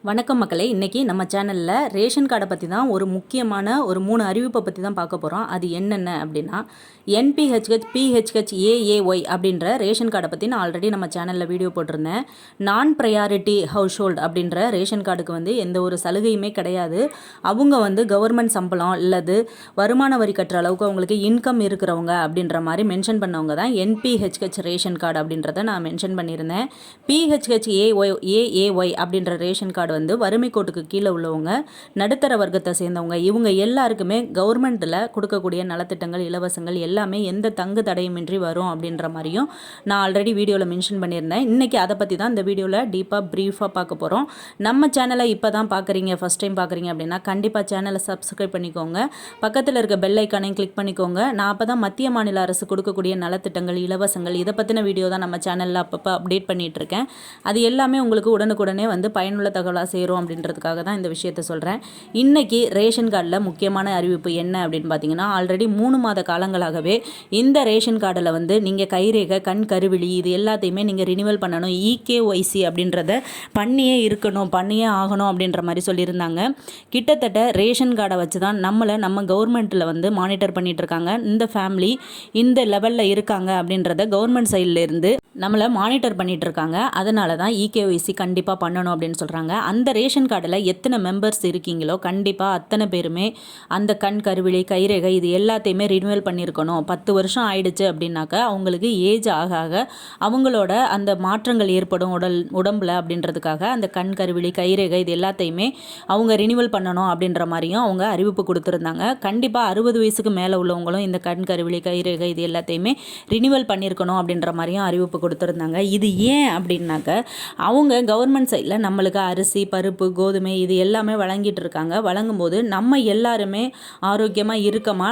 வணக்கம் மக்களே, இன்றைக்கி நம்ம சேனலில் ரேஷன் கார்டை பற்றி தான் ஒரு முக்கியமான ஒரு 3 அறிவிப்பை பற்றி தான் பார்க்க போகிறோம். அது என்னென்ன அப்படின்னா, என்பிஹெச்ஹெச், பிஹெச்ஹெச், ஏஏஒய் அப்படின்ற ரேஷன் கார்டை பற்றி நான் ஆல்ரெடி நம்ம சேனலில் வீடியோ போட்டிருந்தேன். நான் ப்ரையாரிட்டி ஹவுஸ் ஹோல்டு அப்படின்ற ரேஷன் கார்டுக்கு வந்து எந்த ஒரு சலுகையுமே கிடையாது. அவங்க வந்து கவர்மெண்ட் சம்பளம் இல்லது வருமான வரி கட்டுற அளவுக்கு அவங்களுக்கு இன்கம் இருக்கிறவங்க அப்படின்ற மாதிரி மென்ஷன் பண்ணவங்க தான் என்பிஹெச்ஹெச் ரேஷன் கார்டு அப்படின்றத நான் மென்ஷன் பண்ணியிருந்தேன். பிஹெச்ஹெச் ஏஏஒய் அப்படின்ற ரேஷன் கார்டு வந்து வறுமை கோட்டுக்கு கீழே உள்ளவங்க, நடுத்தர வர்க்கத்தை சேர்ந்தவங்க, இவங்க எல்லாருக்குமே கவர்மெண்ட்டில் கொடுக்கக்கூடிய நலத்திட்டங்கள், இலவசங்கள் எல்லாமே எந்த தங்கு தடையுமின்றி வரும் அப்படின்ற மாதிரியும் நான் ஆல்ரெடி வீடியோவில் மென்ஷன் பண்ணியிருந்தேன். இன்றைக்கி அதை பற்றி தான் இந்த வீடியோவில் டீப்பாக ப்ரீஃபாக பார்க்க போகிறோம். நம்ம சேனலை இப்போ தான் பார்க்குறீங்க, ஃபஸ்ட் டைம் பார்க்குறீங்க அப்படின்னா கண்டிப்பாக சேனலை சப்ஸ்கிரைப் பண்ணிக்கோங்க. பக்கத்தில் இருக்க பெல் ஐக்கானையும் கிளிக் பண்ணிக்கோங்க. நான் அப்போ தான் மத்திய மாநில அரசு கொடுக்கக்கூடிய நலத்திட்டங்கள், இலவசங்கள் இதை பற்றின வீடியோ தான் நம்ம சேனலில் அப்பப்போ அப்டேட் பண்ணிகிட்ருக்கேன். அது எல்லாமே உங்களுக்கு உடனுக்குடனே வந்து பயனுள்ள தகவலாக சேரும் அப்படின்றதுக்காக தான் இந்த விஷயத்தை சொல்கிறேன். இன்றைக்கி ரேஷன் கார்டில் முக்கியமான அறிவிப்பு என்ன அப்படின்னு பார்த்தீங்கன்னா, ஆல்ரெடி 3 மாத காலங்களாகவே இந்த ரேஷன் கார்டில் வந்து நீங்கள் கைரேகை, கண் கருவிழி இது எல்லாத்தையுமே நீங்கள் ரினிவல் பண்ணணும், இகேஒய்சி அப்படின்றத பண்ணியே இருக்கணும், பண்ணியே ஆகணும் அப்படின்ற மாதிரி சொல்லியிருந்தாங்க. கிட்டத்தட்ட ரேஷன் கார்டை வச்சு தான் நம்ம கவர்மெண்ட்டில் வந்து மானிட்டர் பண்ணிகிட்டு இருக்காங்க. இந்த ஃபேமிலி இந்த லெவலில் இருக்காங்க அப்படின்றத கவர்மெண்ட் சைட்லேருந்து நம்மளை மானிட்டர் பண்ணிகிட்டு இருக்காங்க. அதனால தான் இகேஒய்சி கண்டிப்பாக பண்ணணும் அப்படின்னு சொல்கிறாங்க. அந்த ரேஷன் கார்டில் எத்தனை மெம்பர்ஸ் இருக்கீங்களோ கண்டிப்பாக அத்தனை பேருமே அந்த கண் கருவிழி, கைரேகை இது எல்லாத்தையுமே ரினிவல் பண்ணியிருக்கணும். 10 வருஷம் ஆயிடுச்சு அப்படின்னாக்கா அவங்களுக்கு ஏஜ் ஆக ஆக அவங்களோட அந்த மாற்றங்கள் ஏற்படும் உடம்புல அப்படின்றதுக்காக அந்த கண் கருவிழி, கைரேகை இது எல்லாத்தையுமே அவங்க ரினிவல் பண்ணணும் அப்படின்ற மாதிரியும் அவங்க அறிவிப்பு கொடுத்துருந்தாங்க. கண்டிப்பாக 60 வயசுக்கு மேலே உள்ளவங்களும் இந்த கண் கருவிழி, கைரேகை இது எல்லாத்தையுமே ரினிவல் பண்ணியிருக்கணும் அப்படின்ற மாதிரியும் அறிவிப்பு கொடுத்துருந்தாங்க. இது ஏன் அப்படின்னாக்க அவங்க கவர்மெண்ட் சைடில் நம்மளுக்கு அரிசி, பருப்பு, கோதுமை இது எல்லாமே வழங்கிட்டு இருக்காங்க. வழங்கும்போது நம்ம எல்லாருமே ஆரோக்கியமாக இருக்கமா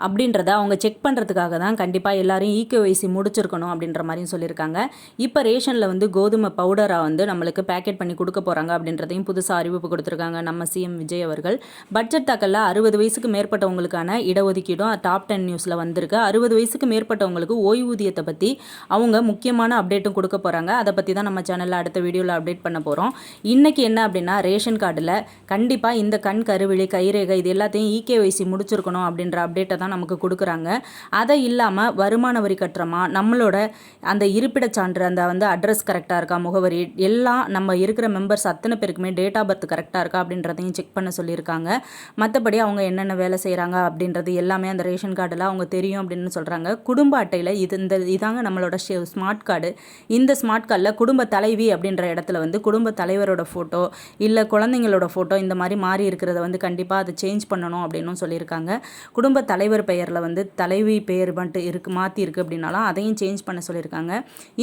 அப்படின்றத அவங்க செக் பண்ணுறதுக்காக தான் கண்டிப்பாக எல்லோரும் இகேஒய்சி முடிச்சிருக்கணும் அப்படின்ற மாதிரியும் சொல்லியிருக்காங்க. இப்போ ரேஷனில் வந்து கோதுமை பவுடராக வந்து நம்மளுக்கு பேக்கெட் பண்ணி கொடுக்க போகிறாங்க அப்படின்றதையும் புதுசாக அறிவிப்பு கொடுத்துருக்காங்க நம்ம சிஎம் விஜய் அவர்கள். பட்ஜெட் தாக்கலில் 60 வயசுக்கு மேற்பட்டவங்களுக்கான இடஒதுக்கீடும் டாப் 10 நியூஸில் வந்திருக்கு. 60 வயசுக்கு மேற்பட்டவங்களுக்கு ஓய்வூதியத்தை பற்றி அவங்க முக்கியமான அப்டேட்டும் கொடுக்க போகிறாங்க. அதை பற்றி தான் நம்ம சேனலில் அடுத்த வீடியோவில் அப்டேட் பண்ண போகிறோம். இன்றைக்கி என்ன அப்படின்னா, ரேஷன் கார்டில் கண்டிப்பாக இந்த கண் கருவிழி, கைரேகை இது எல்லாத்தையும் இகேஒய்சி முடிச்சிருக்கணும் அப்படின்ற அப்டேட்டை தான் நமக்கு கொடுக்குறாங்க. அதை இல்லாமல் வருமான வரி கட்டுறமா, நம்மளோட அந்த இருப்பிடச் சான்று, அந்த வந்து அட்ரஸ் கரெக்டாக இருக்கா, முகவரி எல்லாம் நம்ம இருக்கிற மெம்பர்ஸ் அத்தனை பேருக்குமே டேட் ஆஃப் பர்த் கரெக்டாக இருக்கா அப்படின்றதையும் செக் பண்ண சொல்லியிருக்காங்க. மற்றபடி அவங்க என்னென்ன வேலை செய்கிறாங்க அப்படின்றது எல்லாமே அந்த ரேஷன் கார்டில் அவங்க தெரியும் அப்படின்னு சொல்கிறாங்க. குடும்ப அட்டையில் இதாங்க நம்மளோட ஸ்மார்ட் கார்டு. இந்த ஸ்மார்ட் கார்டில் குடும்ப தலைவி அப்படின்ற இடத்துல வந்து குடும்ப தலைவரோட ஃபோட்டோ இல்லை குழந்தைங்களோட ஃபோட்டோ இந்த மாதிரி மாறி இருக்கிறத வந்து கண்டிப்பாக அதை சேஞ்ச் பண்ணணும் அப்படின்னு சொல்லியிருக்காங்க. குடும்ப தலைவர் பெயரில் வந்து தலைவி பெயர் மட்டும் மாற்றி இருக்குது அப்படின்னாலும் அதையும் சேஞ்ச் பண்ண சொல்லியிருக்காங்க.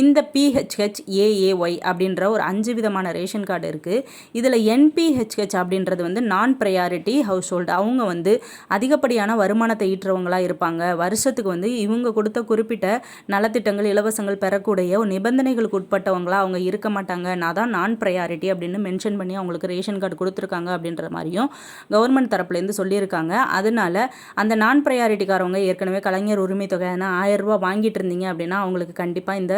இந்த பிஹெச்ஹெச், ஏஏஒய் அப்படின்ற ஒரு 5 விதமான ரேஷன் கார்டு இருக்குது. இதில் என்பிஹெச்ஹெச் அப்படின்றது வந்து நான் ப்ரையாரிட்டி ஹவுஸ் ஹோல்டு. அவங்க வந்து அதிகப்படியான வருமானத்தை ஈட்டுறவங்களாக இருப்பாங்க. வருஷத்துக்கு வந்து இவங்க கொடுத்த குறிப்பிட்ட நலத்திட்டங்கள், இலவசங்கள் பெறக்கூடிய நிபந்தனைகளுக்கு உட்பட்டவங்களாக அவங்க இருக்க மாட்டாங்க. நான் ப்ரையாரிட்டி அப்படின்னு மென்ஷன் பண்ணி அவங்களுக்கு ரேஷன் கார்டு கொடுத்துருக்காங்க அப்படின்ற மாதிரியும் கவர்மெண்ட் தரப்புலேருந்து சொல்லியிருக்காங்க. அதனால அந்த நான் ப்ரையாரிட்டிக்காரவங்க ஏற்கனவே கலைஞர் உரிமை தொகை 1000 ரூபா வாங்கிட்டு இருந்தீங்க அப்படின்னா அவங்களுக்கு கண்டிப்பாக இந்த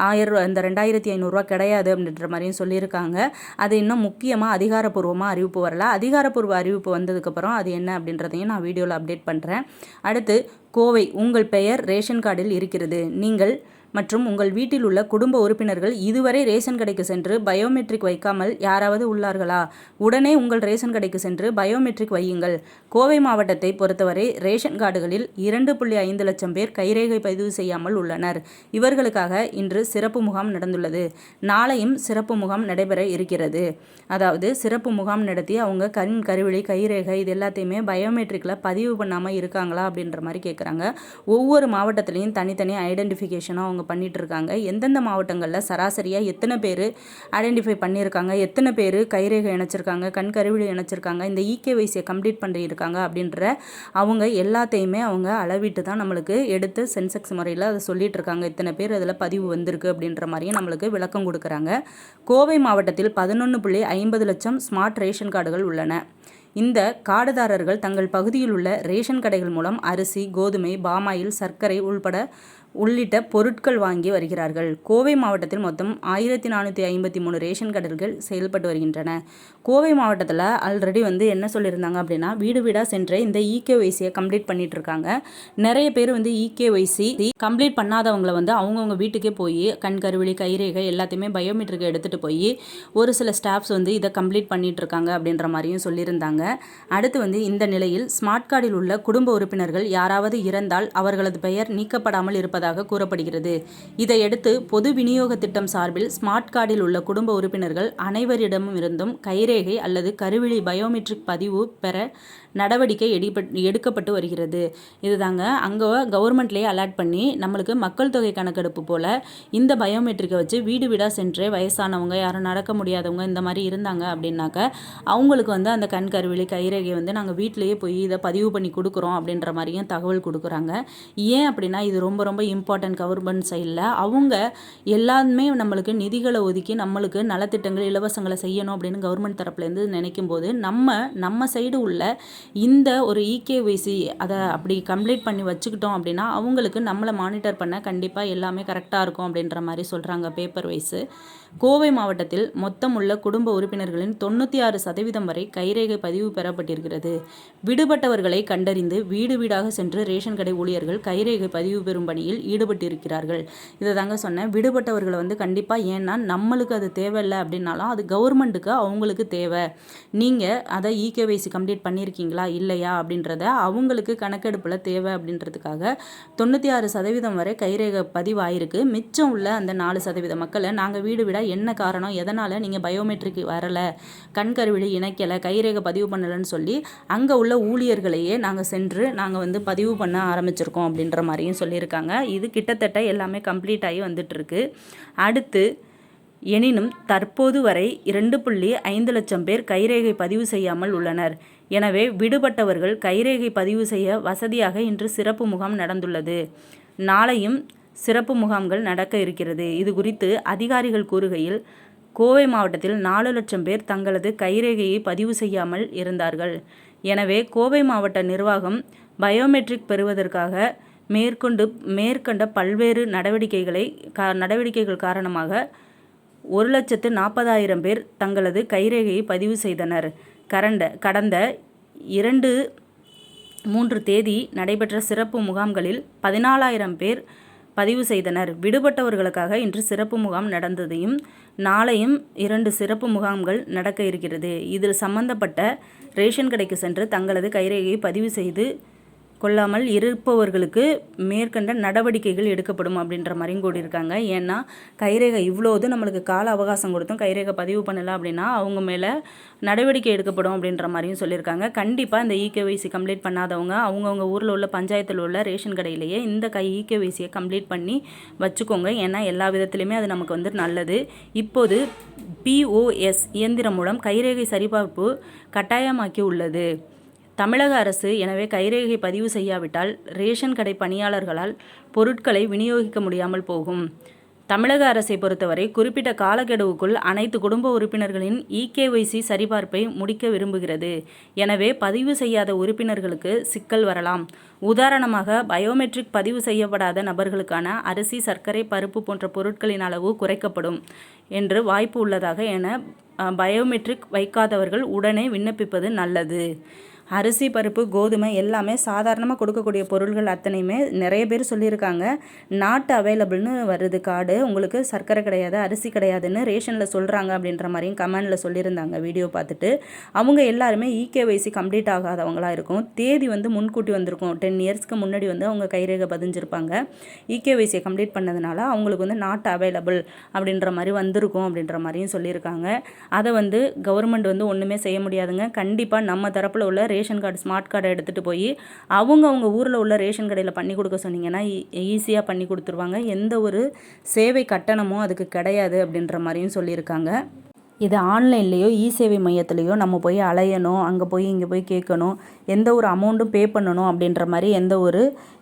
2500 ரூபா கிடையாது அப்படின்ற மாதிரியும் சொல்லியிருக்காங்க. அது இன்னும் முக்கியமாக அதிகாரப்பூர்வமாக அறிவிப்பு வரல. அதிகாரப்பூர்வ அறிவிப்பு வந்ததுக்கப்புறம் அது என்ன அப்படின்றதையும் நான் வீடியோவில் அப்டேட் பண்ணுறேன். அடுத்து, கோவை, உங்கள் பெயர் ரேஷன் கார்டில் இருக்கிறது. நீங்கள் மற்றும் உங்கள் வீட்டில் உள்ள குடும்ப உறுப்பினர்கள் இதுவரை ரேஷன் கடைக்கு சென்று பயோமெட்ரிக் வைக்காமல் யாராவது உள்ளார்களா? உடனே உங்கள் ரேஷன் கடைக்கு சென்று பயோமெட்ரிக் வையுங்கள். கோவை மாவட்டத்தை பொறுத்தவரை ரேஷன் கார்டுகளில் 2.5 லட்சம் பேர் கைரேகை பதிவு செய்யாமல் உள்ளனர். இவர்களுக்காக இன்று சிறப்பு முகாம் நடந்துள்ளது. நாளையும் சிறப்பு முகாம் நடைபெற இருக்கிறது. அதாவது சிறப்பு முகாம் நடத்தி அவங்க கண் கருவிழி, கைரேகை இது எல்லாத்தையுமே பயோமெட்ரிக்கில் பதிவு பண்ணாமல் இருக்காங்களா அப்படின்ற மாதிரி கேட்குறாங்க. ஒவ்வொரு மாவட்டத்திலையும் தனித்தனி ஐடென்டிஃபிகேஷனும் அவங்க பண்ணிட்டு இருக்காங்க. எந்தெந்த மாவட்டங்களில் சராசரியாக எத்தனை பேர் ஐடென்டிஃபை பண்ணியிருக்காங்க, எத்தனை பேர் கைரேகை இணைச்சிருக்காங்க, கண் கருவிழி இணைச்சிருக்காங்க, இந்த இகேஒய்சியை கம்ப்ளீட் பண்ணியிருக்காங்க அப்படின்ற அவங்க எல்லாத்தையுமே அவங்க அளவிட்டு தான் நம்மளுக்கு எடுத்து சென்செக்ஸ் முறையில் அதை சொல்லிட்டு இருக்காங்க. இத்தனை பேர் அதில் பதிவு வந்திருக்கு அப்படின்ற மாதிரியும் நம்மளுக்கு விளக்கம் கொடுக்குறாங்க. கோவை மாவட்டத்தில் 11.50 லட்சம் ஸ்மார்ட் ரேஷன் கார்டுகள் உள்ளன. இந்த கார்டுதாரர்கள் தங்கள் பகுதியில் உள்ள ரேஷன் கடைகள் மூலம் அரிசி, கோதுமை, பாமாயில், சர்க்கரை உள்பட உள்ளிட்ட பொருட்கள் வாங்கி வருகிறார்கள். கோவை மாவட்டத்தில் மொத்தம் 1453 ரேஷன் கடைகள் செயல்பட்டு வருகின்றன. கோவை மாவட்டத்தில் ஆல்ரெடி என்ன சொல்லியிருந்தாங்க அப்படின்னா, வீடு வீடாக சென்று இந்த இகேஒய்சியை கம்ப்ளீட் பண்ணிட்டு இருக்காங்க. நிறைய பேர் இகேஒய்சி கம்ப்ளீட் பண்ணாதவங்களை அவங்கவுங்க வீட்டுக்கே போய் கண் கருவிழி கைரேகை எல்லாத்தையுமே பயோமெட்ரிக் எடுத்துகிட்டு போய் ஒரு சில ஸ்டாஃப்ஸ் இதை கம்ப்ளீட் பண்ணிட்டு இருக்காங்க அப்படின்ற மாதிரியும் சொல்லியிருந்தாங்க. அடுத்து இந்த நிலையில் ஸ்மார்ட் கார்டில் உள்ள குடும்ப உறுப்பினர்கள் யாராவது இறந்தால் அவர்களது பெயர் நீக்கப்படாமல் இருப்பதாக கூறப்படுகிறது. இதையடுத்து பொது விநியோக திட்டம் சார்பில் ஸ்மார்ட் கார்டில் உள்ள குடும்ப உறுப்பினர்கள் அனைவரிடமும் இருந்தும் கைரேகை அல்லது கருவிழி பயோமெட்ரிக் பதிவு பெற நடவடிக்கை எடுக்கப்பட்டு வருகிறது. இதுதாங்க அங்கே கவர்மெண்ட்லேயே அலர்ட் பண்ணி நம்மளுக்கு மக்கள் தொகை கணக்கெடுப்பு போல் இந்த பயோமெட்ரிக்கை வச்சு வீடு வீடாக சென்று வயசானவங்க யாரும் நடக்க முடியாதவங்க இந்த மாதிரி இருந்தாங்க அப்படின்னாக்க அவங்களுக்கு அந்த கண் கருவிழி கைரேகை நாங்கள் வீட்டிலேயே போய் இதை பதிவு பண்ணி கொடுக்குறோம் அப்படின்ற மாதிரியும் தகவல் கொடுக்குறாங்க. ஏன் அப்படின்னா இது ரொம்ப ரொம்ப இம்பார்ட்டன்ட். கவர்மெண்ட் சைடில் அவங்க எல்லாருமே நம்மளுக்கு நிதிகளை ஒதுக்கி நம்மளுக்கு நலத்திட்டங்கள் இலவசங்களை செய்யணும் அப்படின்னு கவர்மெண்ட் தரப்புலேருந்து நினைக்கும் போது நம்ம சைடு உள்ள இந்த ஒரு இகேஒய்சி அதை அப்படி கம்ப்ளீட் பண்ணி வச்சுக்கிட்டோம் அப்படின்னா அவங்களுக்கு நம்மளை மானிட்டர் பண்ண கண்டிப்பாக எல்லாமே கரெக்டாக இருக்கும் அப்படின்ற மாதிரி சொல்கிறாங்க பேப்பர் வைஸு. கோவை மாவட்டத்தில் மொத்தம் உள்ள குடும்ப உறுப்பினர்களின் 96% வரை கைரேகை பதிவு பெறப்பட்டிருக்கிறது. விடுபட்டவர்களை கண்டறிந்து வீடு வீடாக சென்று ரேஷன் கடை ஊழியர்கள் கைரேகை பதிவு பெறும் பணியில் ஈடுபட்டிருக்கிறார்கள். இதை தாங்க சொன்னேன். விடுபட்டவர்களை கண்டிப்பாக, ஏன்னா நம்மளுக்கு அது தேவையில்லை அப்படின்னாலும் அது கவர்மெண்ட்டுக்கு அவங்களுக்கு தேவை. நீங்கள் அதை இகேஒய்சி கம்ப்ளீட் பண்ணியிருக்கீங்களா இல்லையா அப்படின்றத அவங்களுக்கு கணக்கெடுப்பில் தேவை அப்படின்றதுக்காக 96% வரை கைரேகை பதிவு ஆயிருக்கு. மிச்சம் உள்ள அந்த 4% மக்களை நாங்கள் வீடு வீடாக என்ன காரணம், எதனால் நீங்கள் பயோமெட்ரிக் வரலை, கண் கருவிழி இணைக்கலை, கைரேகை பதிவு பண்ணலைன்னு சொல்லி அங்கே உள்ள ஊழியர்களையே நாங்கள் சென்று நாங்கள் பதிவு பண்ண ஆரம்பிச்சிருக்கோம் அப்படின்ற மாதிரியும் சொல்லியிருக்காங்க. இது கிட்டத்தட்ட எல்லாமே கம்ப்ளீட் ஆகி வந்துட்டுருக்கு. அடுத்து எனினும் தற்போது வரை 2.5 லட்சம் பேர் கைரேகை பதிவு செய்யாமல் உள்ளனர். எனவே விடுபட்டவர்கள் கைரேகை பதிவு செய்ய வசதியாக இன்று சிறப்பு முகாம் நடந்துள்ளது. நாளையும் சிறப்பு முகாம்கள் நடக்க இருக்கிறது. இது குறித்து அதிகாரிகள் கூறுகையில், கோவை மாவட்டத்தில் 4 லட்சம் பேர் தங்களது கைரேகையை பதிவு செய்யாமல் இருந்தார்கள். எனவே கோவை மாவட்ட நிர்வாகம் பயோமெட்ரிக் பெறுவதற்காக மேற்கண்ட பல்வேறு நடவடிக்கைகள் காரணமாக 1,40,000 பேர் தங்களது கைரேகையை பதிவு செய்தனர். கடந்த 2-3 தேதி நடைபெற்ற சிறப்பு முகாம்களில் 14,000 பேர் பதிவு செய்தனர். விடுபட்டவர்களுக்காக இன்று சிறப்பு முகாம் நடந்ததையும் நாளையும் 2 சிறப்பு முகாம்கள் நடக்க இருக்கிறது. இதில் சம்பந்தப்பட்ட ரேஷன் கடைக்கு சென்று தங்களது கைரேகையை பதிவு செய்து கொள்ளாமல் இருப்பவர்களுக்கு மேற்கண்ட நடவடிக்கைகள் எடுக்கப்படும் அப்படின்ற மாதிரியும் கூடியிருக்காங்க. ஏன்னா கைரேகை இவ்வளோது நம்மளுக்கு கால அவகாசம் கொடுத்தும் கைரேகை பதிவு பண்ணலை அப்படின்னா அவங்க மேலே நடவடிக்கை எடுக்கப்படும் அப்படின்ற மாதிரியும் சொல்லியிருக்காங்க. கண்டிப்பாக இந்த இகேஒய்சி கம்ப்ளீட் பண்ணாதவங்க அவங்கவுங்க ஊரில் உள்ள பஞ்சாயத்தில் உள்ள ரேஷன் கடையிலேயே இந்த இகேஒய்சியை கம்ப்ளீட் பண்ணி வச்சுக்கோங்க. ஏன்னா எல்லா விதத்துலையுமே அது நமக்கு நல்லது. இப்போது POS இயந்திரம் மூலம் கைரேகை சரிபார்ப்பு கட்டாயமாக்கி உள்ளது தமிழக அரசு. எனவே கைரேகை பதிவு செய்யாவிட்டால் ரேஷன் கடை பணியாளர்களால் பொருட்களை விநியோகிக்க முடியாமல் போகும். தமிழக அரசை பொறுத்தவரை குறிப்பிட்ட காலக்கெடுவுக்குள் அனைத்து குடும்ப உறுப்பினர்களின் இகேஒய்சி சரிபார்ப்பை முடிக்க விரும்புகிறது. எனவே பதிவு செய்யாத உறுப்பினர்களுக்கு சிக்கல் வரலாம். உதாரணமாக பயோமெட்ரிக் பதிவு செய்யப்படாத நபர்களுக்கான அரிசி, சர்க்கரை, பருப்பு போன்ற பொருட்களின் அளவு குறைக்கப்படும் என்று வாய்ப்பு உள்ளதாக என பயோமெட்ரிக் வைக்காதவர்கள் உடனே விண்ணப்பிப்பது நல்லது. அரிசி, பருப்பு, கோதுமை எல்லாமே சாதாரணமாக கொடுக்கக்கூடிய பொருட்கள் அத்தனையுமே நிறைய பேர் சொல்லியிருக்காங்க. நாட் அவைலபிள்னு வருது கார்டு, உங்களுக்கு சர்க்கரை கிடையாது, அரிசி கிடையாதுன்னு ரேஷனில் சொல்கிறாங்க அப்படின்ற மாதிரியும் கமெண்டில் சொல்லியிருந்தாங்க. வீடியோ பார்த்துட்டு அவங்க எல்லாருமே இகேஒய்சி கம்ப்ளீட் ஆகாதவங்களாக இருக்கும். தேதி முன்கூட்டி வந்திருக்கும். 10 இயர்ஸ்க்கு முன்னாடி அவங்க கைரேகை பதிஞ்சிருப்பாங்க. இகேஒய்சியை கம்ப்ளீட் பண்ணதுனால அவங்களுக்கு நாட் அவைலபிள் அப்படின்ற மாதிரி வந்திருக்கும் அப்படின்ற மாதிரியும் சொல்லியிருக்காங்க. அதை கவர்மெண்ட் ஒன்றுமே செய்ய முடியாதுங்க. கண்டிப்பாக நம்ம தரப்பில் உள்ள ரேஷன் கார்டு, ஸ்மார்ட் கார்டை எடுத்துகிட்டு போய் அவங்க ஊரில் உள்ள ரேஷன் கடையில் பண்ணி கொடுக்க சொன்னீங்கன்னா ஈஸியாக பண்ணி கொடுத்துருவாங்க. எந்த ஒரு சேவை கட்டணமும் அதுக்கு கிடையாது அப்படின்ற மாதிரியும் சொல்லியிருக்காங்க. இது ஆன்லைன்லேயோ சேவை மையத்துலேயோ நம்ம போய் அலையணும், அங்கே போய் இங்கே போய் கேட்கணும், எந்த ஒரு அமௌண்ட்டும் பே பண்ணணும் அப்படின்ற மாதிரி எந்த ஒரு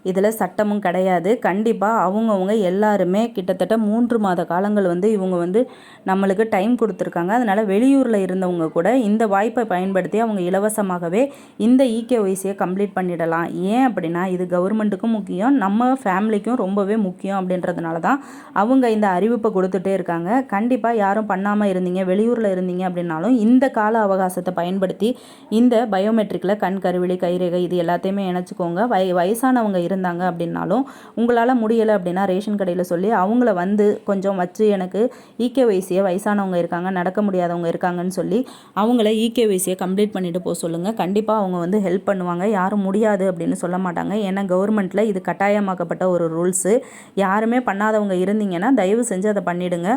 இதில் சட்டமும் கிடையாது. கண்டிப்பாக அவங்கவுங்க எல்லாருமே கிட்டத்தட்ட 3 மாத காலங்கள் இவங்க நம்மளுக்கு டைம் கொடுத்துருக்காங்க. அதனால் வெளியூரில் இருந்தவங்க கூட இந்த வாய்ப்பை பயன்படுத்தி அவங்க இலவசமாகவே இந்த இகேஒய்சியை கம்ப்ளீட் பண்ணிடலாம். ஏன் அப்படின்னா இது கவர்மெண்ட்டுக்கும் முக்கியம், நம்ம ஃபேமிலிக்கும் ரொம்பவே முக்கியம். அப்படின்றதுனால தான் அவங்க இந்த அறிவிப்பை கொடுத்துட்டே இருக்காங்க. கண்டிப்பாக யாரும் பண்ணாமல் இருந்தீங்க, வெளியூரில் இருந்தீங்க அப்படின்னாலும் இந்த கால அவகாசத்தை பயன்படுத்தி இந்த பயோமெட்ரிக்கில் கண் கருவிழி கைரேகை இது எல்லாத்தையுமே இணைச்சிக்கோங்க. வயசானவங்க இருந்தாங்க அப்படின்னாலும் உங்களால் முடியலை அப்படின்னா ரேஷன் கடையில் சொல்லி அவங்கள கொஞ்சம் வச்சு எனக்கு இகேஒய்சியை வயசானவங்க இருக்காங்க, நடக்க முடியாதவங்க இருக்காங்கன்னு சொல்லி அவங்கள இகேஒய்சியை கம்ப்ளீட் பண்ணிட்டு போக சொல்லுங்கள். கண்டிப்பாக அவங்க ஹெல்ப் பண்ணுவாங்க. யாரும் முடியாது அப்படின்னு சொல்ல மாட்டாங்க. ஏன்னா கவர்மெண்ட்டில் இது கட்டாயமாக்கப்பட்ட ஒரு ரூல்ஸு. யாருமே பண்ணாதவங்க இருந்தீங்கன்னா தயவு செஞ்சு அதை பண்ணிவிடுங்க.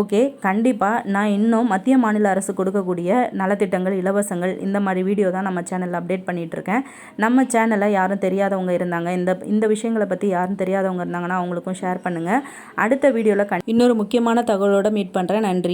ஓகே, கண்டிப்பாக நான் இன்னும் மத்திய மாநில அரசு கொடுக்கக்கூடிய நலத்திட்டங்கள், இலவசங்கள் இந்த மாதிரி வீடியோ தான் நம்ம சேனலில் அப்டேட் பண்ணிகிட்ருக்கேன். நம்ம சேனலில் யாரும் தெரியாதவங்க இருந்தாங்க, இந்த விஷயங்களை பற்றி யாரும் தெரியாதவங்க இருந்தாங்கன்னா அவங்களுக்கும் ஷேர் பண்ணுங்கள். அடுத்த வீடியோவில் இன்னொரு முக்கியமான தகவலோடு மீட் பண்ணுறேன். நன்றி.